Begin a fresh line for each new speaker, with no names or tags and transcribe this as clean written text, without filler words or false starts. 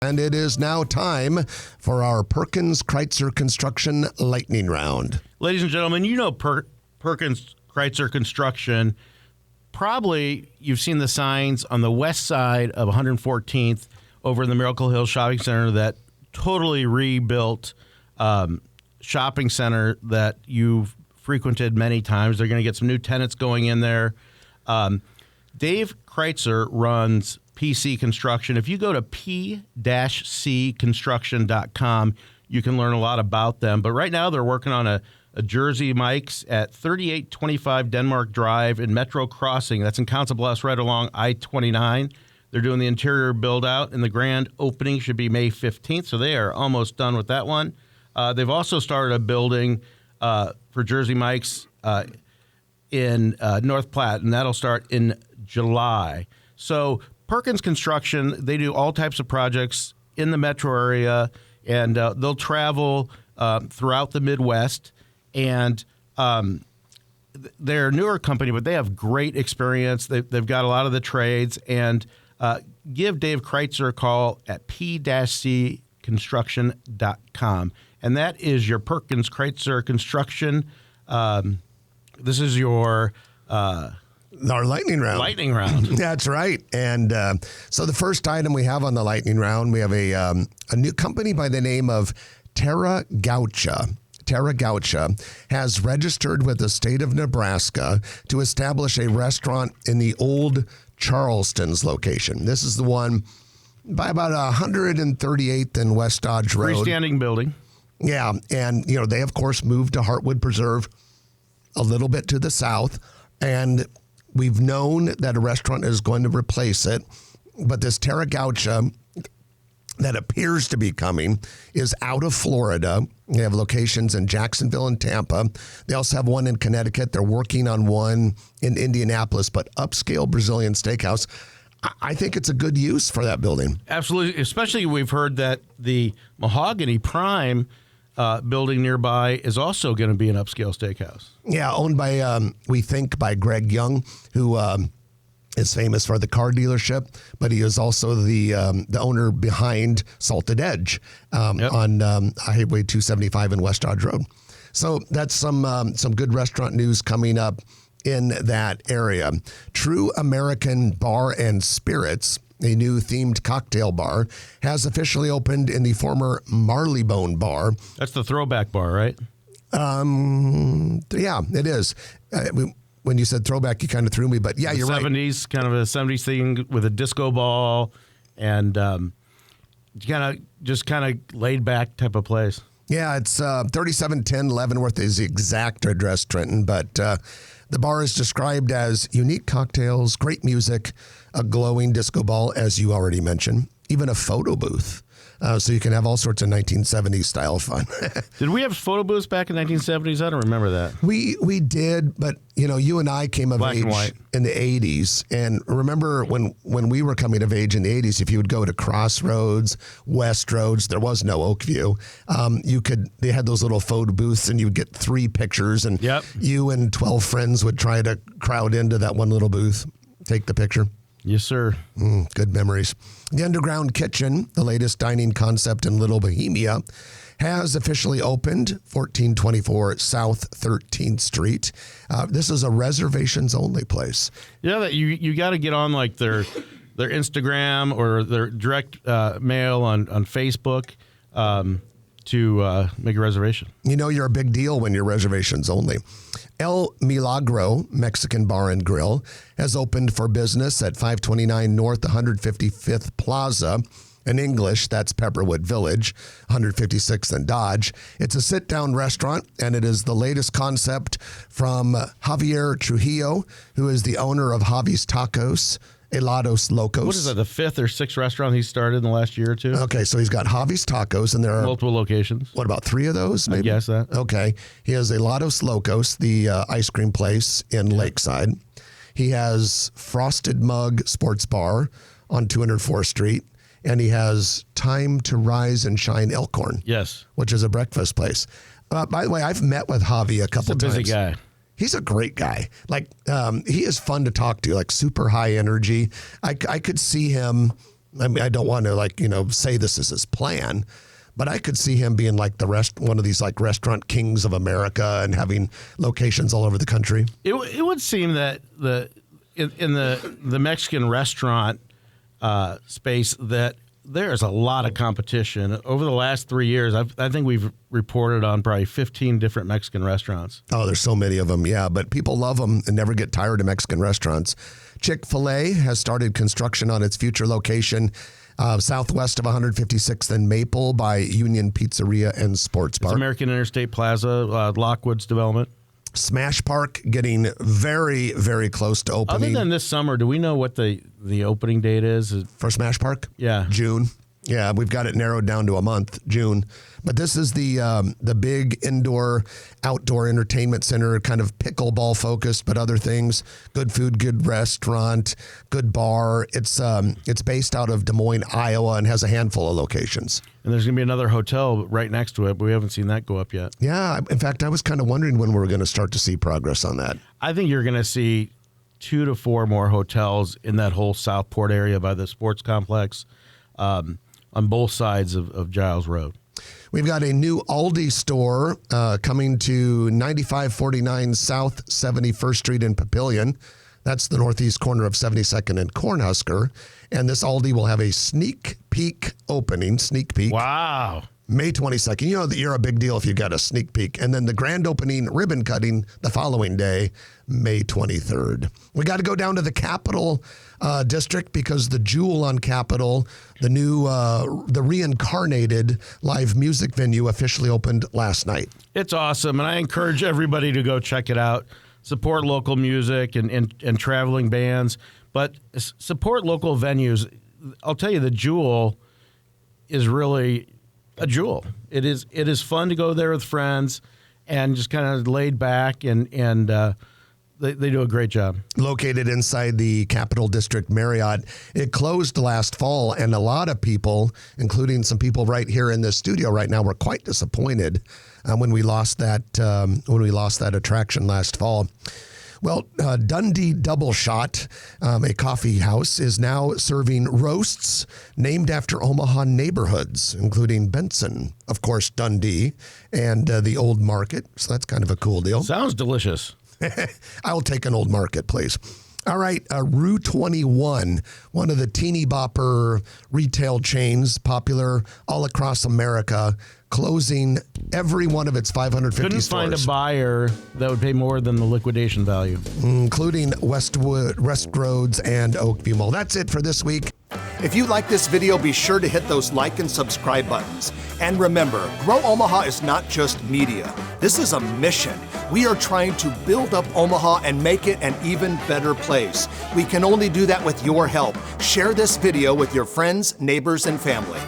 And it is now time for our Perkins Kreitzer Construction Lightning Round.
Ladies and gentlemen, you know Perkins Kreitzer Construction. Probably you've seen the signs on the west side of 114th over in the Miracle Hill Shopping Center, that totally rebuilt shopping center that you've frequented many times. They're going to get some new tenants going in there. Dave Kreitzer runs PC Construction. If you go to p-cconstruction.com, you can learn a lot about them. But right now they're working on a Jersey Mike's at 3825 Denmark Drive in Metro Crossing. That's in Council Bluffs, right along I-29. They're doing the interior build-out, and the grand opening should be May 15th, so they are almost done with that one. They've also started a building for Jersey Mike's in North Platte, and that'll start in July. So Perkins Construction, they do all types of projects in the metro area, and they'll travel throughout the Midwest. And they're a newer company, but they have great experience. They've got a lot of the trades. And give Dave Kreitzer a call at p-cconstruction.com. And that is your Perkins Kreitzer Construction. This is your...
Our lightning round.
Lightning round.
That's right. And so the first item we have on the lightning round, we have a new company by the name of Terra Gaucha. Terra Gaucha has registered with the state of Nebraska to establish a restaurant in the old Charleston's location. This is the one by about 138th and West Dodge Road.
Freestanding building.
Yeah. And, they, of course, moved to Heartwood Preserve a little bit to the south. And we've known that a restaurant is going to replace it, but this Terra Gaucha that appears to be coming is out of Florida. They have locations in Jacksonville and Tampa. They also have one in Connecticut. They're working on one in Indianapolis, but upscale Brazilian steakhouse. I think it's a good use for that building.
Absolutely, especially we've heard that the Mahogany Prime building nearby is also going to be an upscale steakhouse.
Yeah, owned by, we think, by Greg Young, who is famous for the car dealership, but he is also the owner behind Salted Edge on Highway 275 in West Dodge Road. So that's some good restaurant news coming up in that area. True American Bar and Spirits, a new themed cocktail bar, has officially opened in the former Marleybone Bar.
That's the throwback bar, right?
Yeah, it is. When you said throwback, you kind of threw me, but yeah, you're
70s,
right.
Kind of a 70s thing with a disco ball and kind of laid back type of place.
Yeah, it's 3710 Leavenworth is the exact address, Trenton, but the bar is described as unique cocktails, great music, a glowing disco ball, as you already mentioned, even a photo booth. So you can have all sorts of 1970s style fun.
Did we have photo booths back in 1970s? I don't remember that.
We did, but you and I came of
Black
age
and white.
in the 80s. And remember when we were coming of age in the 80s, if you would go to Crossroads, Westroads, there was no Oakview. They had those little photo booths and you would get 3 pictures and you and 12 friends would try to crowd into that one little booth, take the picture.
Yes, sir.
Good memories. The Underground Kitchen, the latest dining concept in Little Bohemia, has officially opened, 1424 South 13th Street. This is a reservations-only place.
Yeah, that you got to get on like their Instagram or their direct mail on Facebook to make a reservation.
You're a big deal when you're reservations only. El Milagro Mexican Bar and Grill has opened for business at 529 North 155th Plaza. In English, that's Pepperwood Village, 156th and Dodge. It's a sit-down restaurant, and it is the latest concept from Javier Trujillo, who is the owner of Javi's Tacos, Helados Locos.
What is that, the 5th or 6th restaurant he started in the last year or two?
Okay, so he's got Javi's Tacos, and there are
multiple locations.
What, about 3 of those, maybe?
I guess that.
Okay. He has Helados Locos, the ice cream place in Lakeside. He has Frosted Mug Sports Bar on 204th Street, and he has Time to Rise and Shine Elkhorn.
Yes.
Which is a breakfast place. By the way, I've met with Javi a couple times.
He's a busy guy.
He's a great guy. Like, he is fun to talk to, like super high energy. I could see him I mean, I don't want to say this is his plan, but I could see him being like one of these like restaurant kings of America and having locations all over the country.
It would seem that in the Mexican restaurant space that there's a lot of competition. Over the last 3 years, I think we've reported on probably 15 different Mexican restaurants.
Oh, there's so many of them, yeah. But people love them and never get tired of Mexican restaurants. Chick-fil-A has started construction on its future location southwest of 156th and Maple by Union Pizzeria and Sports Bar.
It's American Interstate Plaza, Lockwood's development.
Smash Park getting very, very close to opening.
Other than this summer, do we know what the opening date is?
For Smash Park?
Yeah.
June. Yeah, we've got it narrowed down to a month, June. But this is the big outdoor entertainment center, kind of pickleball focused, but other things. Good food, good restaurant, good bar. It's based out of Des Moines, Iowa, and has a handful of locations.
And there's going to be another hotel right next to it, but we haven't seen that go up yet.
Yeah, in fact, I was kind of wondering when we were going to start to see progress on that.
I think you're going to see 2 to 4 more hotels in that whole Southport area by the sports complex. On both sides of Giles Road.
We've got a new Aldi store coming to 9549 South 71st Street in Papillion. That's the northeast corner of 72nd and Cornhusker. And this Aldi will have a sneak peek opening. Sneak peek.
Wow.
May 22nd. You know that you're a big deal if you got a sneak peek. And then the grand opening ribbon cutting the following day, May 23rd. We got to go down to the Capitol District because the Jewel on Capitol, the new, the reincarnated live music venue officially opened last night.
It's awesome, and I encourage everybody to go check it out. Support local music and traveling bands, but support local venues. I'll tell you, the Jewel is really a jewel. It is fun to go there with friends and just kind of laid back, and they do a great job.
Located inside the Capitol District Marriott. It closed last fall, and a lot of people, including some people right here in the studio right now, were quite disappointed when we lost that attraction last fall. Well, Dundee Double Shot, a coffee house, is now serving roasts named after Omaha neighborhoods, including Benson, of course, Dundee, and the Old Market. So that's kind of a cool deal.
Sounds delicious.
I'll take an Old Market, please. All right, Rue 21, one of the teeny bopper retail chains, popular all across America, closing every one of its 550
Couldn't
stores.
find a buyer that would pay more than the liquidation value.
Including Westroads and Oakview Mall. That's it for this week.
If you like this video, be sure to hit those like and subscribe buttons. And remember, Grow Omaha is not just media. This is a mission. We are trying to build up Omaha and make it an even better place. We can only do that with your help. Share this video with your friends, neighbors, and family.